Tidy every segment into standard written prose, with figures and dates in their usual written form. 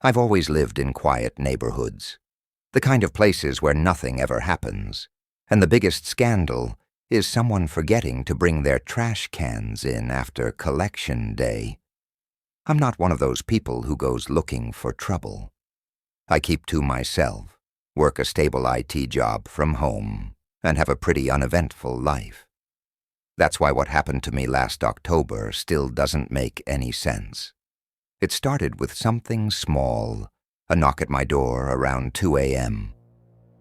I've always lived in quiet neighborhoods, the kind of places where nothing ever happens, and the biggest scandal is someone forgetting to bring their trash cans in after collection day. I'm not one of those people who goes looking for trouble. I keep to myself, work a stable IT job from home, and have a pretty uneventful life. That's why what happened to me last October still doesn't make any sense. It started with something small, a knock at my door around 2 a.m.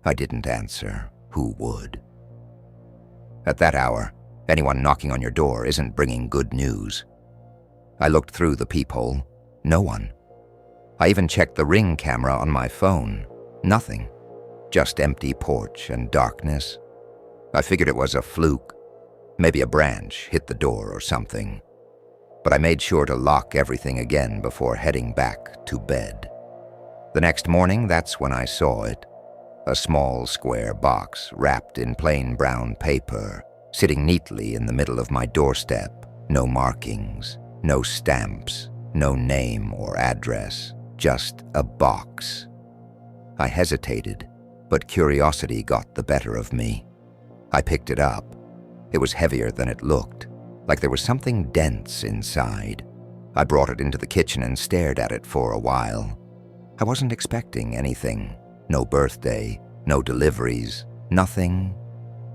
I didn't answer. Who would? At that hour, anyone knocking on your door isn't bringing good news. I looked through the peephole. No one. I even checked the Ring camera on my phone. Nothing. Just empty porch and darkness. I figured it was a fluke. Maybe a branch hit the door or something. But I made sure to lock everything again before heading back to bed. The next morning, that's when I saw it. A small square box wrapped in plain brown paper, sitting neatly in the middle of my doorstep. No markings, no stamps, no name or address, just a box. I hesitated, but curiosity got the better of me. I picked it up. It was heavier than it looked, like there was something dense inside. I brought it into the kitchen and stared at it for a while. I wasn't expecting anything. No birthday, no deliveries, nothing.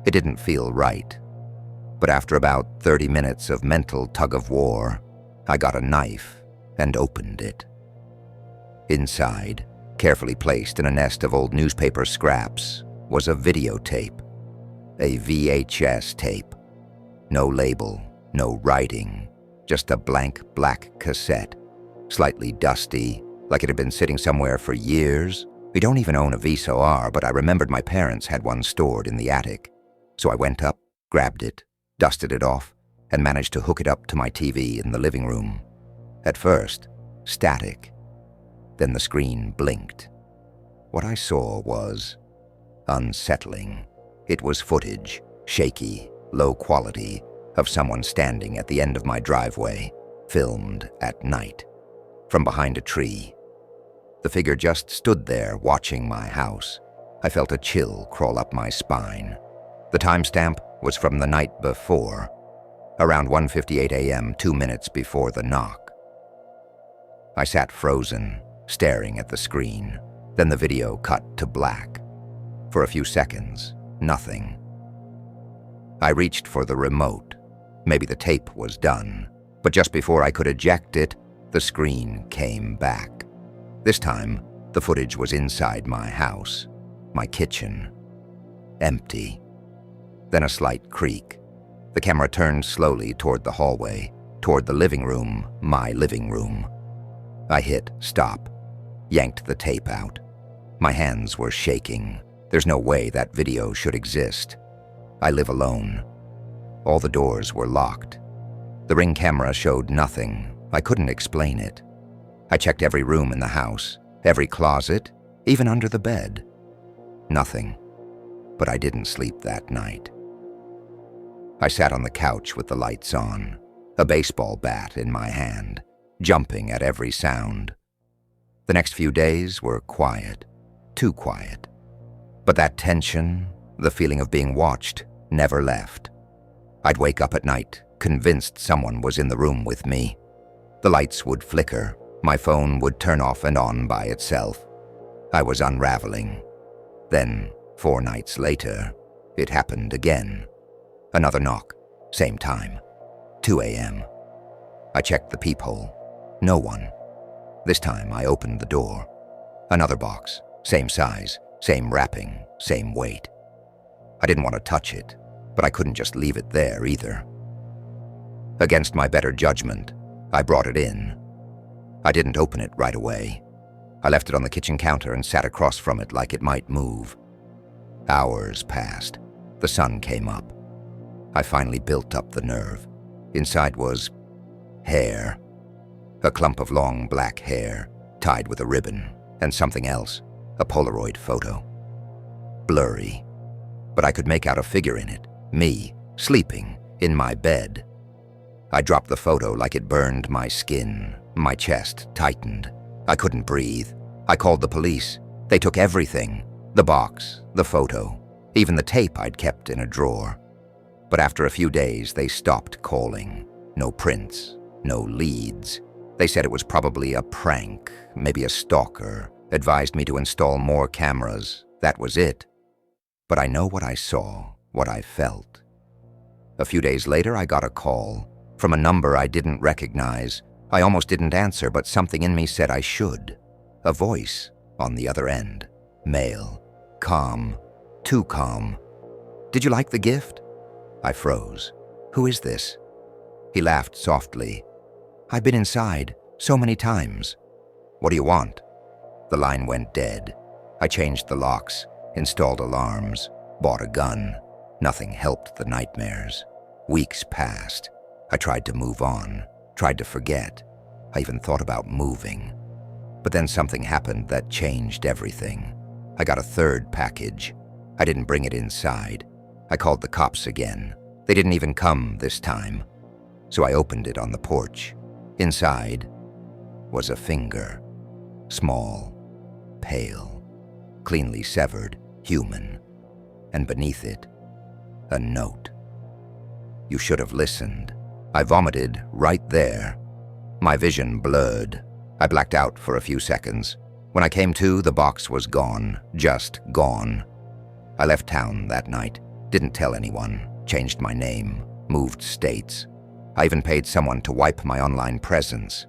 It didn't feel right. But after about 30 minutes of mental tug-of-war, I got a knife and opened it. Inside, carefully placed in a nest of old newspaper scraps, was a videotape. A VHS tape. No label, no writing, just a blank black cassette, slightly dusty, like it had been sitting somewhere for years. We don't even own a VCR, but I remembered my parents had one stored in the attic. So I went up, grabbed it, dusted it off, and managed to hook it up to my TV in the living room. At first, static. Then the screen blinked. What I saw was unsettling. It was footage, shaky, low quality, of someone standing at the end of my driveway, filmed at night, from behind a tree. The figure just stood there watching my house. I felt a chill crawl up my spine. The timestamp was from the night before, around 1:58 a.m., 2 minutes before the knock. I sat frozen, staring at the screen. Then the video cut to black. For a few seconds, nothing. I reached for the remote. Maybe the tape was done, but just before I could eject it, the screen came back. This time, the footage was inside my house, my kitchen. Empty. Then a slight creak. The camera turned slowly toward the hallway, toward the living room, my living room. I hit stop, yanked the tape out. My hands were shaking. There's no way that video should exist. I live alone. All the doors were locked. The Ring camera showed nothing. I couldn't explain it. I checked every room in the house, every closet, even under the bed. Nothing. But I didn't sleep that night. I sat on the couch with the lights on, a baseball bat in my hand, jumping at every sound. The next few days were quiet, too quiet. But that tension, the feeling of being watched, never left. I'd wake up at night, convinced someone was in the room with me. The lights would flicker, my phone would turn off and on by itself. I was unraveling. Then, 4 nights later, it happened again. Another knock, same time, 2 a.m. I checked the peephole. No one. This time I opened the door. Another box, same size, same wrapping, same weight. I didn't want to touch it, but I couldn't just leave it there either. Against my better judgment, I brought it in. I didn't open it right away. I left it on the kitchen counter and sat across from it like it might move. Hours passed. The sun came up. I finally built up the nerve. Inside was hair. A clump of long black hair, tied with a ribbon, and something else, a Polaroid photo. Blurry. But I could make out a figure in it, me, sleeping, in my bed. I dropped the photo like it burned my skin. My chest tightened. I couldn't breathe. I called the police. They took everything. The box, the photo, even the tape I'd kept in a drawer. But after a few days, they stopped calling. No prints, no leads. They said it was probably a prank, maybe a stalker, advised me to install more cameras. That was it. But I know what I saw, what I felt. A few days later, I got a call from a number I didn't recognize. I almost didn't answer, but something in me said I should. A voice on the other end. Male. Calm. Too calm. "Did you like the gift?" I froze. "Who is this?" He laughed softly. "I've been inside so many times." "What do you want?" The line went dead. I changed the locks, installed alarms, bought a gun. Nothing helped the nightmares. Weeks passed. I tried to move on, tried to forget. I even thought about moving. But then something happened that changed everything. I got a third package. I didn't bring it inside. I called the cops again. They didn't even come this time. So I opened it on the porch. Inside was a finger. Small, pale, cleanly severed, human. And beneath it, a note. "You should have listened." I vomited right there. My vision blurred. I blacked out for a few seconds. When I came to, the box was gone, just gone. I left town that night, didn't tell anyone, changed my name, moved states. I even paid someone to wipe my online presence.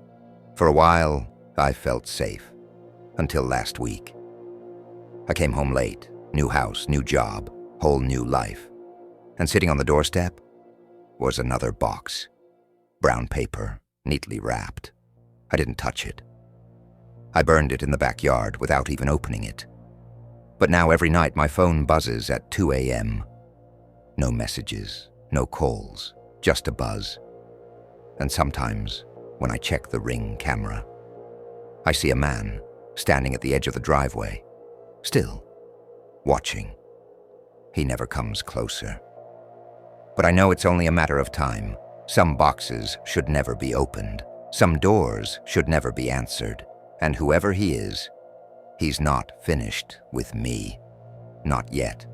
For a while, I felt safe. Until last week. I came home late, new house, new job, whole new life. And sitting on the doorstep was another box. Brown paper, neatly wrapped. I didn't touch it. I burned it in the backyard without even opening it. But now every night my phone buzzes at 2 a.m. No messages, no calls, just a buzz. And sometimes, when I check the Ring camera, I see a man standing at the edge of the driveway, still watching. He never comes closer. But I know it's only a matter of time. Some boxes should never be opened. Some doors should never be answered. And whoever he is, he's not finished with me. Not yet.